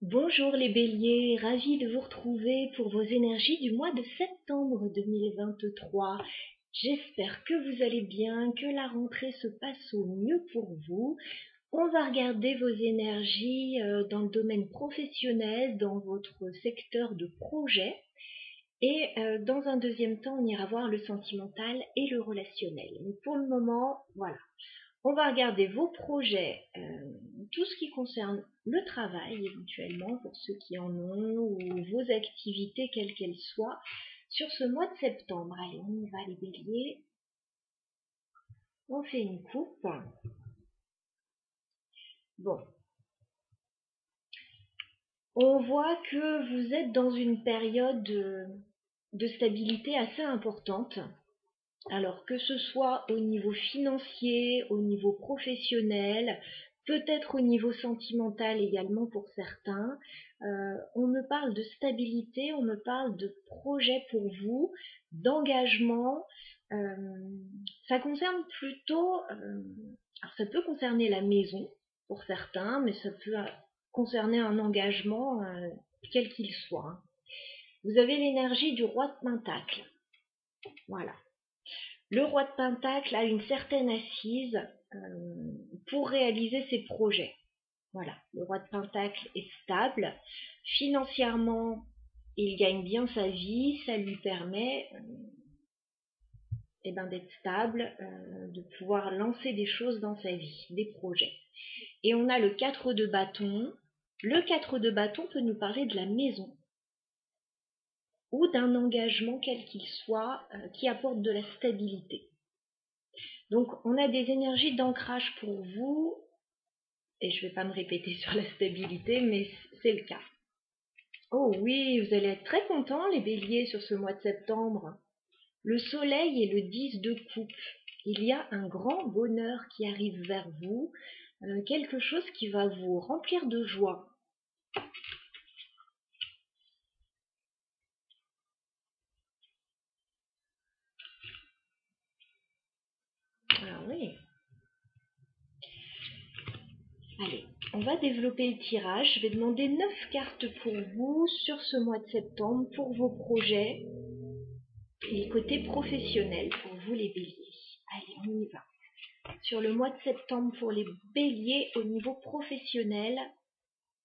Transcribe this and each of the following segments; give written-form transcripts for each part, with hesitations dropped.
Bonjour les béliers, ravi de vous retrouver pour vos énergies du mois de septembre 2023. J'espère que vous allez bien, que la rentrée se passe au mieux pour vous. On va regarder vos énergies dans le domaine professionnel, dans votre secteur de projet. Et dans un deuxième temps, on ira voir le sentimental et le relationnel. Mais pour le moment, voilà. On va regarder vos projets, tout ce qui concerne le travail éventuellement, pour ceux qui en ont, ou vos activités, quelles qu'elles soient, sur ce mois de septembre. Allez, on y va les béliers. On fait une coupe. Bon. On voit que vous êtes dans une période de stabilité assez importante. Alors que ce soit au niveau financier, au niveau professionnel, peut-être au niveau sentimental également pour certains, on me parle de stabilité, on me parle de projet pour vous, d'engagement. Ça concerne plutôt, alors ça peut concerner la maison pour certains, mais ça peut concerner un engagement quel qu'il soit. Vous avez l'énergie du roi de Pentacle. Voilà. Le roi de Pentacle a une certaine assise pour réaliser ses projets. Voilà, le roi de Pentacle est stable. Financièrement, il gagne bien sa vie, ça lui permet d'être stable, de pouvoir lancer des choses dans sa vie, des projets. Et on a le 4 de bâton. Le 4 de bâton peut nous parler de la maison ou d'un engagement quel qu'il soit qui apporte de la stabilité. Donc, on a des énergies d'ancrage pour vous, et je ne vais pas me répéter sur la stabilité, mais c'est le cas. Oh oui, vous allez être très contents, les béliers, sur ce mois de septembre. Le soleil et le 10 de coupe. Il y a un grand bonheur qui arrive vers vous, quelque chose qui va vous remplir de joie. Ah oui. Allez, on va développer le tirage. Je vais demander 9 cartes pour vous sur ce mois de septembre, pour vos projets et côté professionnel pour vous les béliers. Allez, on y va. Sur le mois de septembre pour les béliers au niveau professionnel,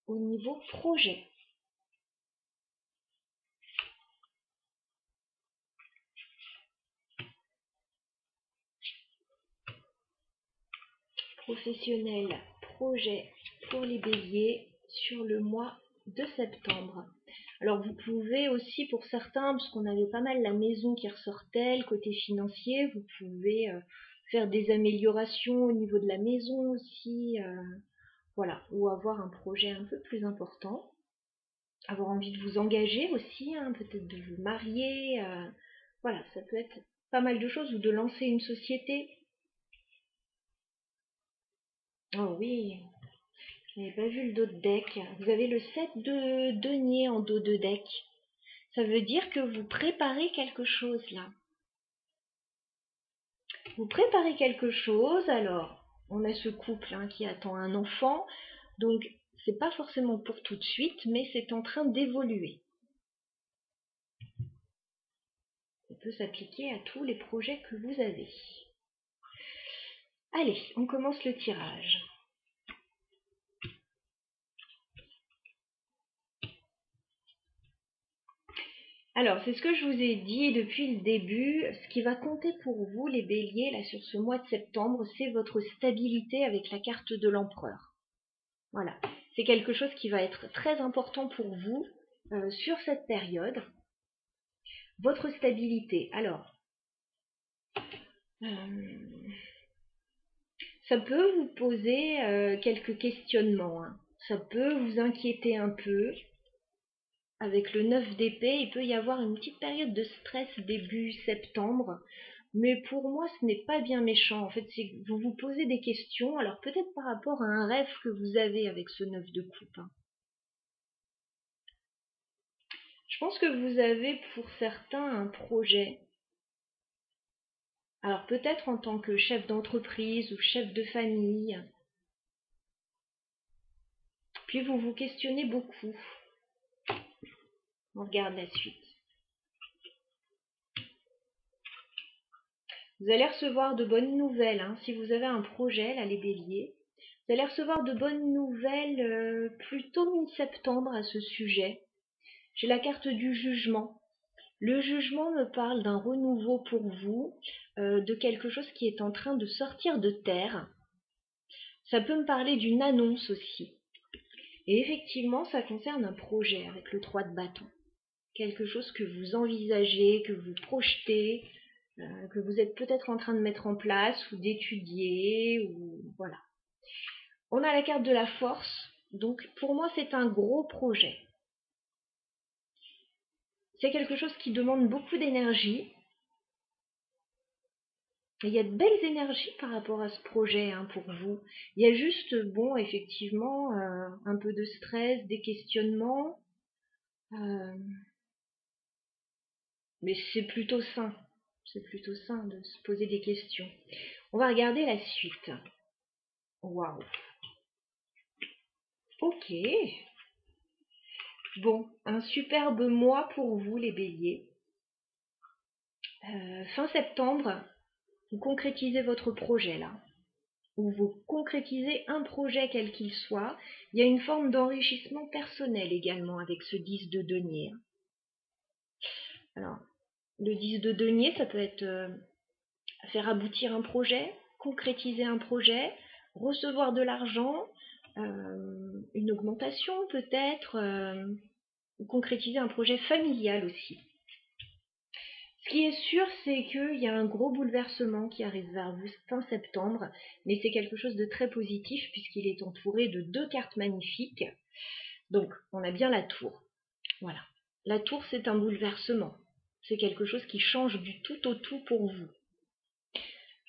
au niveau projet. Professionnel, projet pour les béliers sur le mois de septembre. Alors vous pouvez aussi, pour certains, parce qu'on avait pas mal la maison qui ressortait, le côté financier, vous pouvez faire des améliorations au niveau de la maison aussi, voilà, ou avoir un projet un peu plus important. Avoir envie de vous engager aussi, peut-être de vous marier, voilà, ça peut être pas mal de choses, ou de lancer une société. Oh oui, je n'avais pas vu le dos de deck. Vous avez le 7 de denier en dos de deck. Ça veut dire que vous préparez quelque chose là. Vous préparez quelque chose, alors on a ce couple qui attend un enfant, donc c'est pas forcément pour tout de suite, mais c'est en train d'évoluer. Ça peut s'appliquer à tous les projets que vous avez. Allez, on commence le tirage. Alors, c'est ce que je vous ai dit depuis le début. Ce qui va compter pour vous, les béliers, là, sur ce mois de septembre, c'est votre stabilité avec la carte de l'empereur. Voilà. C'est quelque chose qui va être très important pour vous sur cette période. Votre stabilité. Alors, ça peut vous poser quelques questionnements. Ça peut vous inquiéter un peu. Avec le 9 d'épée, il peut y avoir une petite période de stress début septembre. Mais pour moi, ce n'est pas bien méchant. En fait, c'est que vous vous posez des questions, alors peut-être par rapport à un rêve que vous avez avec ce 9 de coupe. Je pense que vous avez pour certains un projet. Alors peut-être en tant que chef d'entreprise ou chef de famille. Puis vous vous questionnez beaucoup. On regarde la suite. Vous allez recevoir de bonnes nouvelles, hein. Si vous avez un projet, là, les béliers, vous allez recevoir de bonnes nouvelles plutôt mi-septembre à ce sujet. J'ai la carte du jugement. Le jugement me parle d'un renouveau pour vous, de quelque chose qui est en train de sortir de terre. Ça peut me parler d'une annonce aussi. Et effectivement, ça concerne un projet avec le 3 de bâton. Quelque chose que vous envisagez, que vous projetez, que vous êtes peut-être en train de mettre en place ou d'étudier, ou voilà. On a la carte de la force, donc pour moi c'est un gros projet. C'est quelque chose qui demande beaucoup d'énergie. Il y a de belles énergies par rapport à ce projet, hein, pour vous. Il y a juste, bon, effectivement, un peu de stress, des questionnements, mais c'est plutôt sain. C'est plutôt sain de se poser des questions. On va regarder la suite. Waouh. Ok. Bon, un superbe mois pour vous les béliers. Fin septembre, vous concrétisez votre projet là. Ou vous concrétisez un projet quel qu'il soit. Il y a une forme d'enrichissement personnel également avec ce 10 de denier. Alors, le 10 de denier, ça peut être faire aboutir un projet, concrétiser un projet, recevoir de l'argent, une augmentation peut-être, concrétiser un projet familial aussi. Ce qui est sûr, c'est qu'il y a un gros bouleversement qui arrive vers vous fin septembre, mais c'est quelque chose de très positif puisqu'il est entouré de 2 cartes magnifiques. Donc, on a bien la tour. Voilà. La tour, c'est un bouleversement. C'est quelque chose qui change du tout au tout pour vous.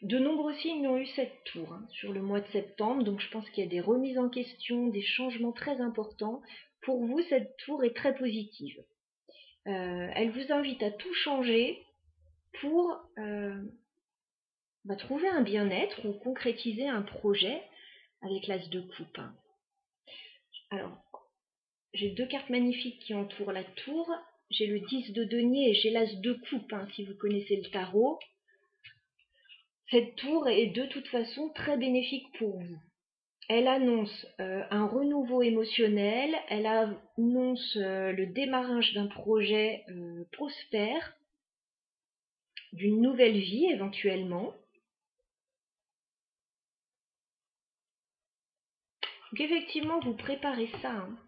De nombreux signes ont eu cette tour, hein, sur le mois de septembre, donc je pense qu'il y a des remises en question, des changements très importants. Pour vous, cette tour est très positive. Elle vous invite à tout changer pour trouver un bien-être ou concrétiser un projet avec l'as de coupe. Alors, j'ai 2 cartes magnifiques qui entourent la tour. J'ai le 10 de denier et j'ai l'as de coupe, hein, si vous connaissez le tarot. Cette tour est de toute façon très bénéfique pour vous. Elle annonce un renouveau émotionnel, elle annonce le démarrage d'un projet prospère, d'une nouvelle vie éventuellement. Donc effectivement, vous préparez ça. Hein.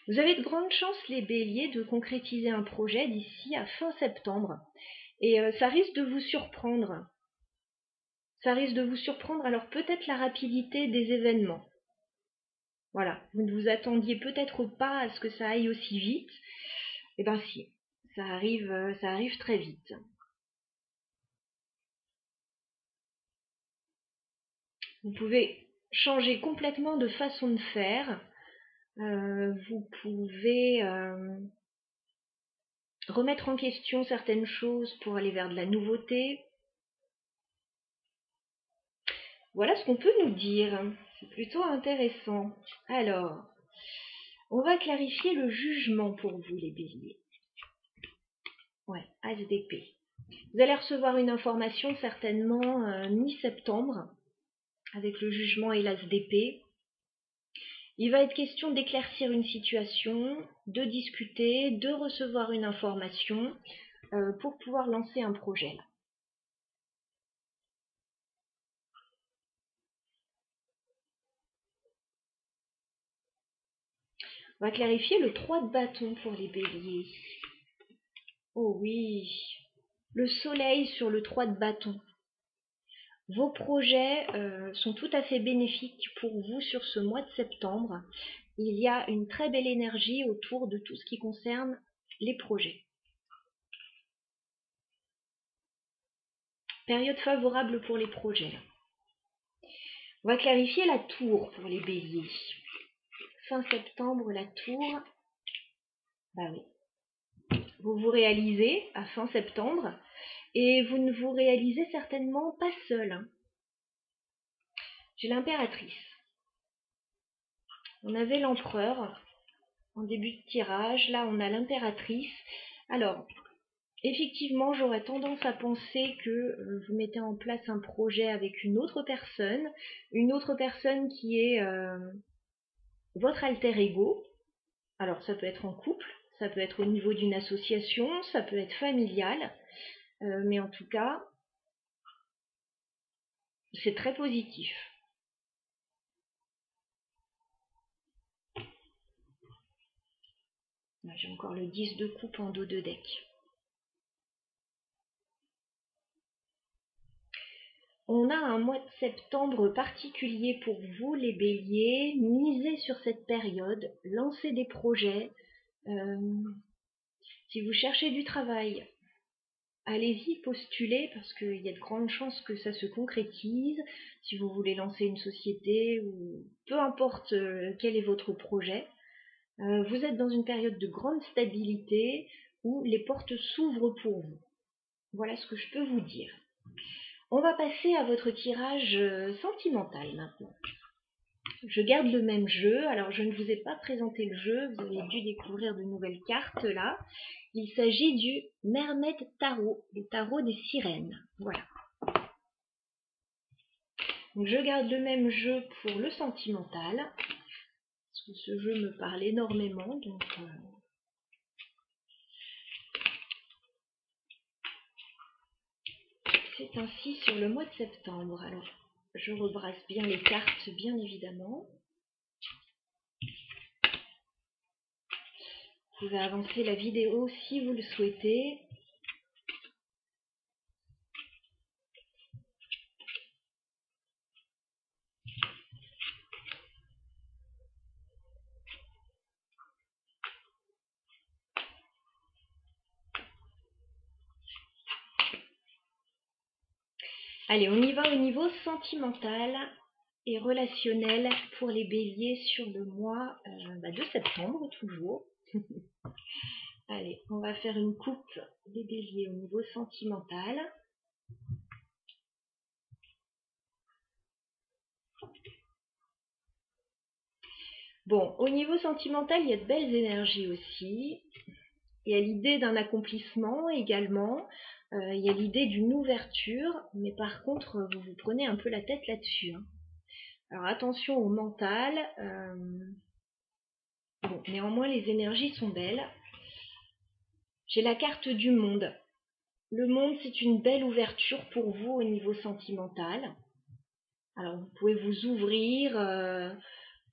Vous avez de grandes chances, les béliers, de concrétiser un projet d'ici à fin septembre. Et ça risque de vous surprendre. Ça risque de vous surprendre, alors peut-être la rapidité des événements. Voilà, vous ne vous attendiez peut-être pas à ce que ça aille aussi vite. Eh bien si, ça arrive très vite. Vous pouvez changer complètement de façon de faire. Vous pouvez remettre en question certaines choses pour aller vers de la nouveauté. Voilà ce qu'on peut nous dire. C'est plutôt intéressant. Alors, on va clarifier le jugement pour vous, les béliers. Ouais, As d'épée. Vous allez recevoir une information certainement mi-septembre avec le jugement et l'as d'épée. Il va être question d'éclaircir une situation, de discuter, de recevoir une information pour pouvoir lancer un projet. Là. On va clarifier le 3 de bâton pour les béliers. Oh oui, le soleil sur le 3 de bâton. Vos projets sont tout à fait bénéfiques pour vous sur ce mois de septembre. Il y a une très belle énergie autour de tout ce qui concerne les projets. Période favorable pour les projets. On va clarifier la tour pour les béliers. Fin septembre, la tour. Bah oui. Vous vous réalisez à fin septembre et vous ne vous réalisez certainement pas seul. Hein. J'ai l'impératrice. On avait l'empereur en début de tirage. Là, on a l'impératrice. Alors, effectivement, j'aurais tendance à penser que vous mettez en place un projet avec une autre personne qui est votre alter ego. Alors, ça peut être en couple, ça peut être au niveau d'une association, ça peut être familial, mais en tout cas, c'est très positif. Là, j'ai encore le 10 de coupe en dos de deck. On a un mois de septembre particulier pour vous, les béliers. Misez sur cette période, lancez des projets. Si vous cherchez du travail, allez-y, postulez, parce qu'il y a de grandes chances que ça se concrétise. Si vous voulez lancer une société, ou peu importe quel est votre projet, vous êtes dans une période de grande stabilité où les portes s'ouvrent pour vous. Voilà ce que je peux vous dire. On va passer à votre tirage sentimental maintenant. Je garde le même jeu. Alors, je ne vous ai pas présenté le jeu. Vous avez dû découvrir de nouvelles cartes là. Il s'agit du Mermaid Tarot, le tarot des sirènes. Voilà. Donc, je garde le même jeu pour le sentimental. Parce que ce jeu me parle énormément. Donc, c'est ainsi sur le mois de septembre. Alors, je rebrasse bien les cartes, bien évidemment. Vous pouvez avancer la vidéo si vous le souhaitez. Allez, on y va au niveau sentimental et relationnel pour les béliers sur le mois de septembre, toujours. Allez, on va faire une coupe des béliers au niveau sentimental. Bon, au niveau sentimental, il y a de belles énergies aussi. Il y a l'idée d'un accomplissement également. Il y a l'idée d'une ouverture, mais par contre, vous vous prenez un peu la tête là-dessus. Hein. Alors attention au mental. Bon, néanmoins, les énergies sont belles. J'ai la carte du monde. Le monde, c'est une belle ouverture pour vous au niveau sentimental. Alors, vous pouvez vous ouvrir à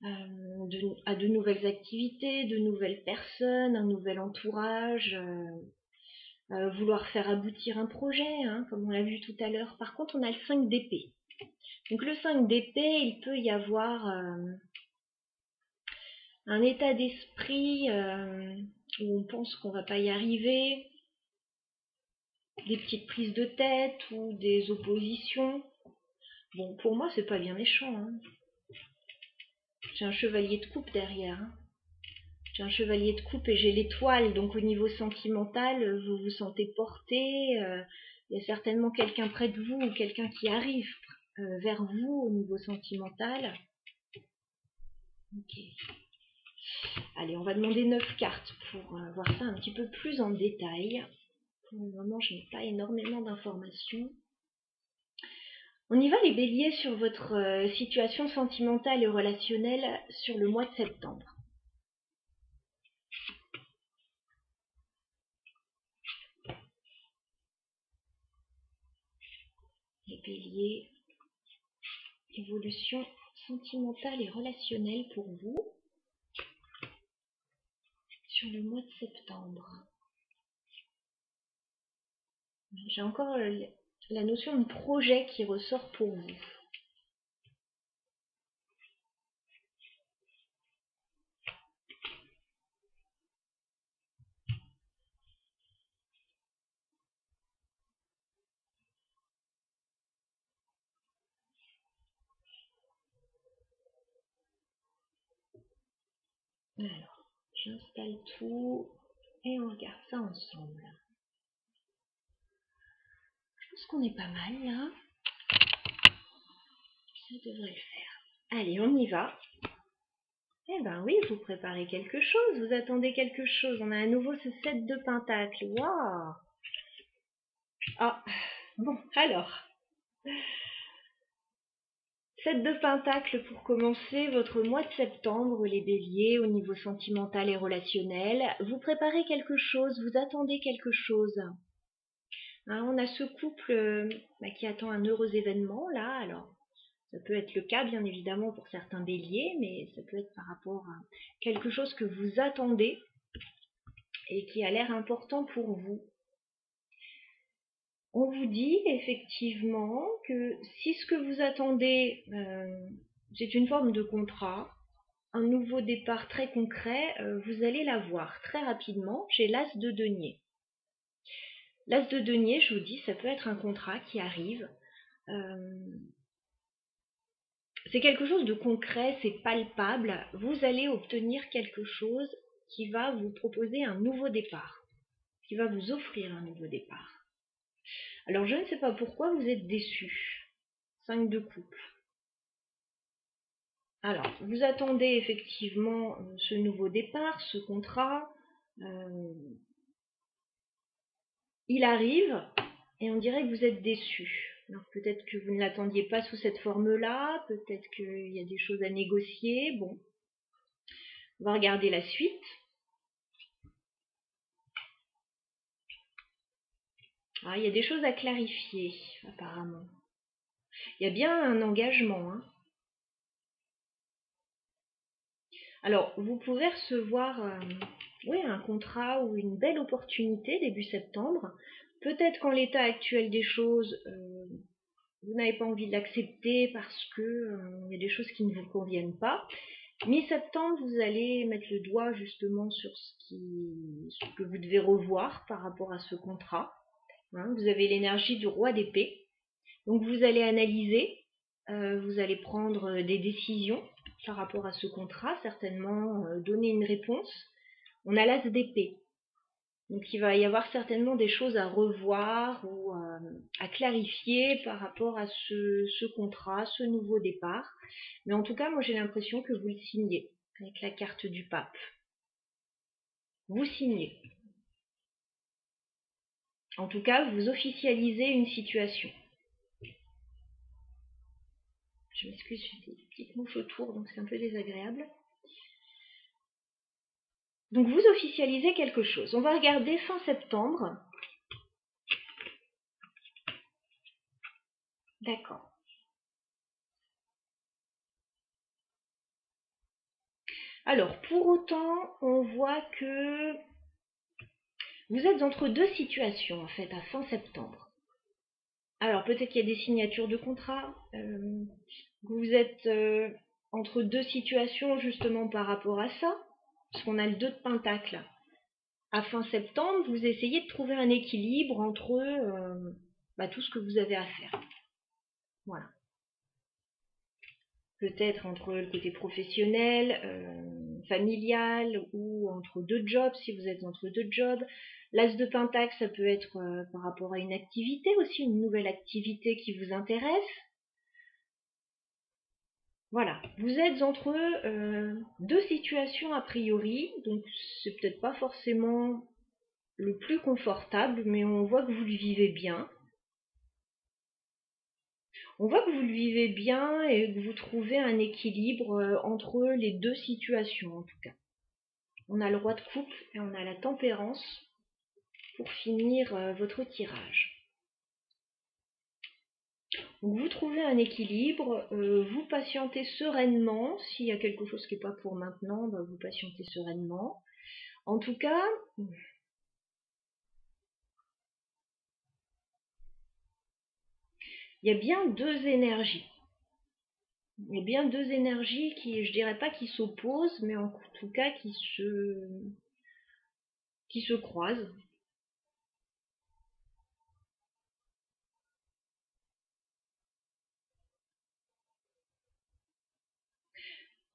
de nouvelles activités, de nouvelles personnes, un nouvel entourage, vouloir faire aboutir un projet, hein, comme on l'a vu tout à l'heure. Par contre, on a le 5 d'épée. Donc, le 5 d'épée, il peut y avoir un état d'esprit où on pense qu'on va pas y arriver, des petites prises de tête ou des oppositions. Bon, pour moi, c'est pas bien méchant. Hein. J'ai un chevalier de coupe derrière. Hein. J'ai un chevalier de coupe et j'ai l'étoile, donc au niveau sentimental, vous vous sentez porté. Il y a certainement quelqu'un près de vous ou quelqu'un qui arrive vers vous au niveau sentimental. Ok. Allez, on va demander 9 cartes pour voir ça un petit peu plus en détail. Pour le moment, je n'ai pas énormément d'informations. On y va les béliers sur votre situation sentimentale et relationnelle sur le mois de septembre. Les béliers, évolution sentimentale et relationnelle pour vous sur le mois de septembre. J'ai encore la notion de projet qui ressort pour vous. Alors, j'installe tout et on regarde ça ensemble. Je pense qu'on est pas mal là. Ça devrait le faire. Allez, on y va. Eh ben oui, vous préparez quelque chose, vous attendez quelque chose. On a à nouveau ce 7 de Pentacle. Waouh! Ah, bon, alors. 7 de Pentacle pour commencer votre mois de septembre, les béliers, au niveau sentimental et relationnel. Vous préparez quelque chose, vous attendez quelque chose. Hein, on a ce couple qui attend un heureux événement, là, alors. Ça peut être le cas, bien évidemment, pour certains béliers, mais ça peut être par rapport à quelque chose que vous attendez et qui a l'air important pour vous. On vous dit effectivement que si ce que vous attendez, c'est une forme de contrat, un nouveau départ très concret, vous allez l'avoir très rapidement. J'ai l'as de denier. L'as de denier, je vous dis, ça peut être un contrat qui arrive. C'est quelque chose de concret, c'est palpable. Vous allez obtenir quelque chose qui va vous proposer un nouveau départ, qui va vous offrir un nouveau départ. Alors je ne sais pas pourquoi vous êtes déçu. 5 de coupe. Alors, vous attendez effectivement ce nouveau départ, ce contrat. Il arrive et on dirait que vous êtes déçu. Alors peut-être que vous ne l'attendiez pas sous cette forme-là, peut-être qu'il y a des choses à négocier. Bon, on va regarder la suite. Ah, il y a des choses à clarifier, apparemment. Il y a bien un engagement. Hein. Alors, vous pouvez recevoir un contrat ou une belle opportunité début septembre. Peut-être qu'en l'état actuel des choses, vous n'avez pas envie de l'accepter parce que y a des choses qui ne vous conviennent pas. Mi-septembre, vous allez mettre le doigt justement sur ce que vous devez revoir par rapport à ce contrat. Hein, vous avez l'énergie du roi d'épée. Donc vous allez analyser, vous allez prendre des décisions par rapport à ce contrat, certainement donner une réponse. On a l'as d'épée. Donc il va y avoir certainement des choses à revoir ou à clarifier par rapport à ce contrat, ce nouveau départ. Mais en tout cas, moi j'ai l'impression que vous le signez avec la carte du pape. Vous signez. En tout cas, vous officialisez une situation. Je m'excuse, j'ai des petites mouches autour, donc c'est un peu désagréable. Donc vous officialisez quelque chose. On va regarder fin septembre. D'accord. Alors, pour autant, on voit que vous êtes entre deux situations, en fait, à fin septembre. Alors, peut-être qu'il y a des signatures de contrat. Vous êtes entre deux situations, justement, par rapport à ça. Parce qu'on a le 2 de Pentacle. À fin septembre, vous essayez de trouver un équilibre entre tout ce que vous avez à faire. Voilà. Peut-être entre le côté professionnel, familial ou entre deux jobs, si vous êtes entre deux jobs. L'as de Pentacle, ça peut être par rapport à une activité aussi, une nouvelle activité qui vous intéresse. Voilà, vous êtes entre deux situations a priori, donc c'est peut-être pas forcément le plus confortable, mais on voit que vous le vivez bien. On voit que vous le vivez bien et que vous trouvez un équilibre entre les deux situations en tout cas. On a le roi de coupe et on a la tempérance pour finir votre tirage. Donc vous trouvez un équilibre, vous patientez sereinement. S'il y a quelque chose qui n'est pas pour maintenant, vous patientez sereinement. En tout cas, il y a bien deux énergies. Il y a bien deux énergies qui, je dirais pas qui s'opposent, mais en tout cas qui se croisent.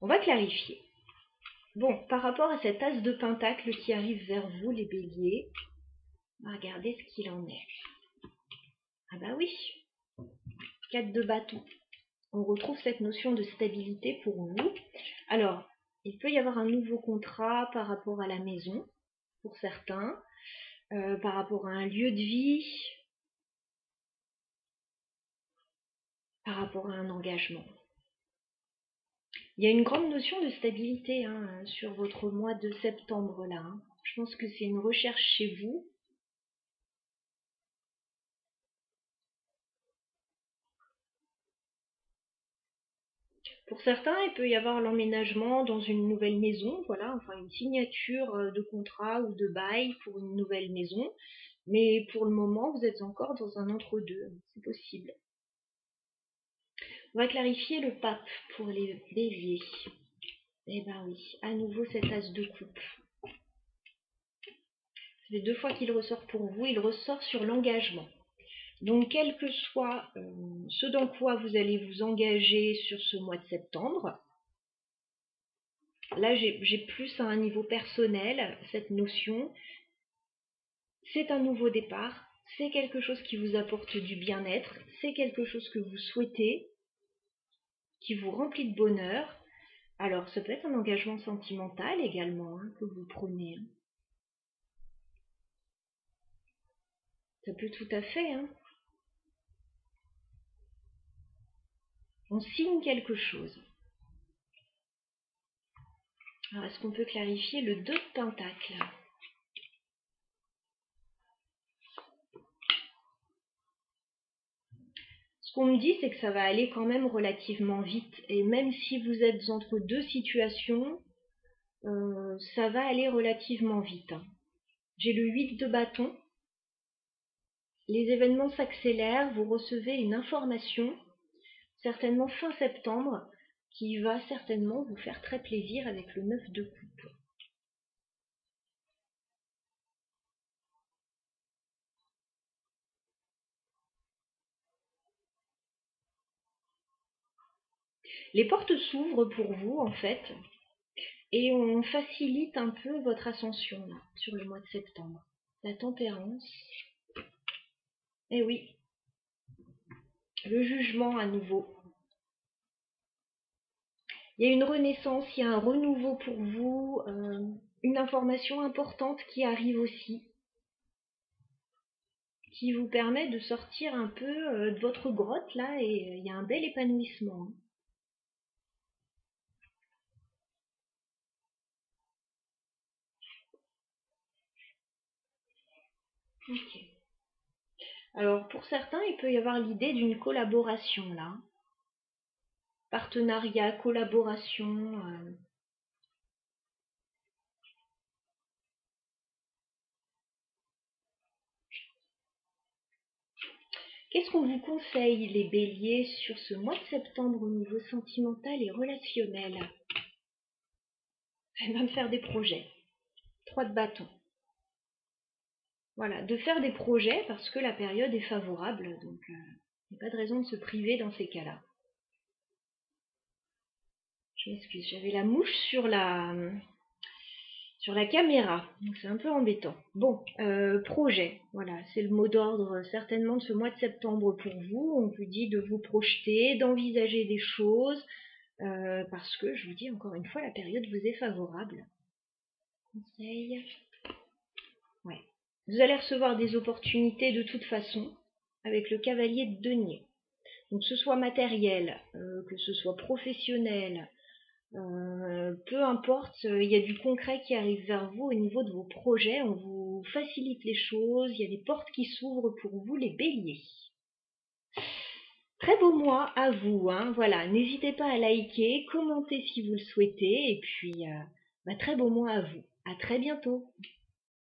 On va clarifier. Bon, par rapport à cet as de pentacle qui arrive vers vous, les béliers, on va regarder ce qu'il en est. Ah bah oui, 4 de bâton. On retrouve cette notion de stabilité pour vous. Alors, Il peut y avoir un nouveau contrat par rapport à la maison, pour certains, par rapport à un lieu de vie, par rapport à un engagement. Il y a une grande notion de stabilité sur votre mois de septembre là. Je pense que c'est une recherche chez vous. Pour certains, il peut y avoir l'emménagement dans une nouvelle maison, voilà, enfin une signature de contrat ou de bail pour une nouvelle maison. Mais pour le moment, vous êtes encore dans un entre-deux, c'est possible. On va clarifier le pape pour les béliers. Eh ben oui, à nouveau cet as de coupe. Les 2 fois qu'il ressort pour vous, il ressort sur l'engagement. Donc, quel que soit ce dans quoi vous allez vous engager sur ce mois de septembre, là j'ai plus à un niveau personnel cette notion. C'est un nouveau départ, c'est quelque chose qui vous apporte du bien-être, c'est quelque chose que vous souhaitez, qui vous remplit de bonheur. Alors, ça peut être un engagement sentimental également que vous prenez. Ça peut tout à fait. On signe quelque chose. Alors, est-ce qu'on peut clarifier le 2 de Pentacle? Ce qu'on me dit, c'est que ça va aller quand même relativement vite. Et même si vous êtes entre 2 situations, ça va aller relativement vite. J'ai le 8 de bâton. Les événements s'accélèrent, vous recevez une information, certainement fin septembre, qui va certainement vous faire très plaisir avec le 9 de coupe. Les portes s'ouvrent pour vous en fait, et on facilite un peu votre ascension là, sur le mois de septembre. La tempérance. Eh oui. Le jugement à nouveau. Il y a une renaissance, il y a un renouveau pour vous, une information importante qui arrive aussi, qui vous permet de sortir un peu de votre grotte là, et il y a un bel épanouissement. Ok. Alors pour certains, il peut y avoir l'idée d'une collaboration là. Partenariat, collaboration. Qu'est-ce qu'on vous conseille les béliers sur ce mois de septembre au niveau sentimental et relationnel? Eh bien, de faire des projets. 3 de bâton. Voilà, de faire des projets parce que la période est favorable, donc il n'y a pas de raison de se priver dans ces cas-là. Je m'excuse, j'avais la mouche sur la caméra, donc c'est un peu embêtant. Bon, projet, voilà, c'est le mot d'ordre certainement de ce mois de septembre pour vous. On vous dit de vous projeter, d'envisager des choses, parce que, je vous dis encore une fois, la période vous est favorable. Conseil. Ouais. Vous allez recevoir des opportunités de toute façon, avec le cavalier de denier. Donc que ce soit matériel, que ce soit professionnel, peu importe, il y a du concret qui arrive vers vous au niveau de vos projets, on vous facilite les choses, il y a des portes qui s'ouvrent pour vous les béliers. Très beau mois à vous, voilà, n'hésitez pas à liker, commenter si vous le souhaitez, et puis très beau mois à vous. À très bientôt.